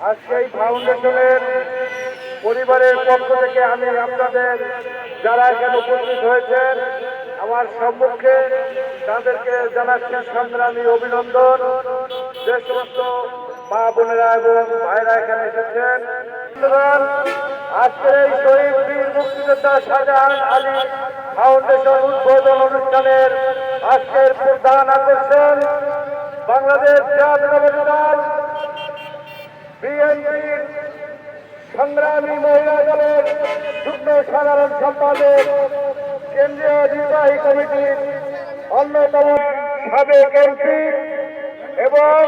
আজকে এই ফাউন্ডেশনের পরিবারের পক্ষ থেকে আমি আপনাদের যারা এখানে উপস্থিত হয়েছেন আমার সম্মুখে তাদেরকে জানাচ্ছি সংগ্রামী অভিনন্দন। যে সমস্ত মা বোনেরা এবং ভাইরা এখানে এসেছেন, আজকের এই শহীদ বীর মুক্তিযোদ্ধা শাহজাহান আলী ফাউন্ডেশন উদ্বোধন অনুষ্ঠানের আজকের প্রধান আকর্ষণ বাংলাদেশ জাতীয়তাবাদী দল বিএনপির সংগ্রামী মহিলা দলের যুগ্ম সাধারণ সম্পাদক, কেন্দ্রীয় নির্বাহী কমিটির অন্যতম সাবেক এমপি এবং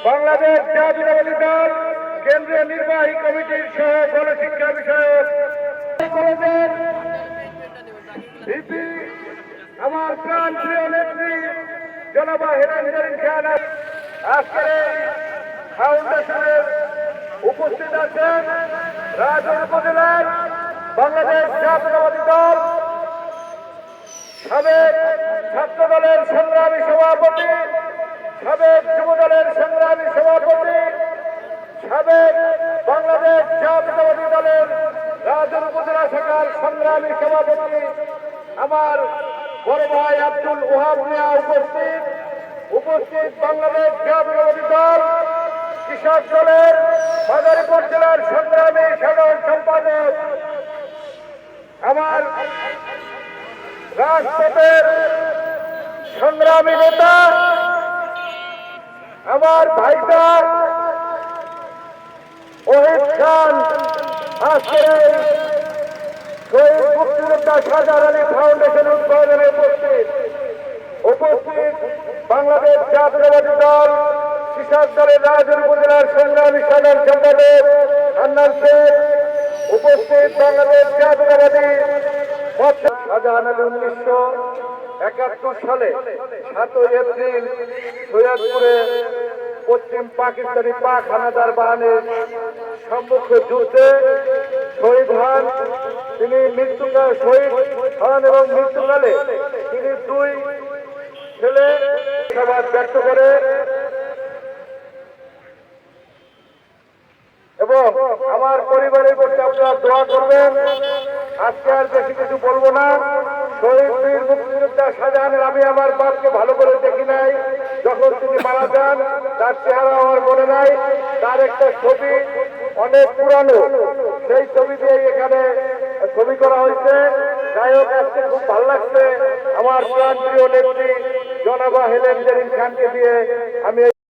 বাংলাদেশ জাতীয়তাবাদী দল কেন্দ্রীয় নির্বাহী কমিটির সহ গণশিক্ষা বিষয়ক কলেজের ভিপি আমার প্রাণ প্রিয় নেত্রী জনাবা হেলেন খান আজকের ফাউন্ডেশনের উপস্থিত আছেন রাজশাহী উপজেলার বাংলাদেশ জাতীয়তাবাদী দল সাবেক ছাত্র দলের সংগ্রামী সভাপতি, সাবেক যুব দলের সংগ্রামী সভাপতি, সাবেক বাংলাদেশ জাতীয়তাবাদী দলের রাজশাহী উপজেলা শাখার সংগ্রামী সভাপতি আমার বড় ভাই আব্দুল ওহাব মিয়া উপস্থিত বাংলাদেশ জাতীয়তাবাদী দল কৃষক দলের মাদারীপুর জেলার সংগ্রামী সাধারণ সম্পাদক আমার রাজপথের সংগ্রামী নেতা আমার ভাইটা ওহিদ খান আজকের শহীদ মুক্তিযোদ্ধা শাহজাহান আলী ফাউন্ডেশন উদ্বোধনে উপস্থিত বাংলাদেশ জাতীয়তাবাদী দল কৃষক দলের রাজশাহী উপজেলার সংগ্রামী সাধারণ সম্পাদক আন্নার শেখ, উপস্থিত বাংলাদেশ জাতীয়তাবাদী শাহজাহান আলী 1971 সালে 7 এপ্রিল সৈয়দপুরে পশ্চিম পাকিস্তানি পাক হানাদার বাহিনীর সম্মুখে যুদ্ধে শহীদ হন। তিনি শহীদ হন এবং মৃত্যুকালে তিনি 2 ছেলে সমাজ ব্যক্ত করে এবং আমার পরিবারের প্রতি আপনারা দোয়া করবেন। আজকে আর বেশি কিছু বলবো না। শহীদ বীর মুক্তিযোদ্ধা শাহজাহানের আমি আমার বাপকে ভালো করে দেখি নাই, যখন তিনি মারা যান তার চেহারা আমার মনে নাই। তার একটা ছবি অনেক পুরানো, সেই ছবি দিয়ে এখানে ছবি করা হয়েছে। যাই হোক, আজকে খুব ভালো লাগছে আমার প্রাণ প্রিয় নেত্রী জনাবা হেলেন খানকে দিয়ে আমি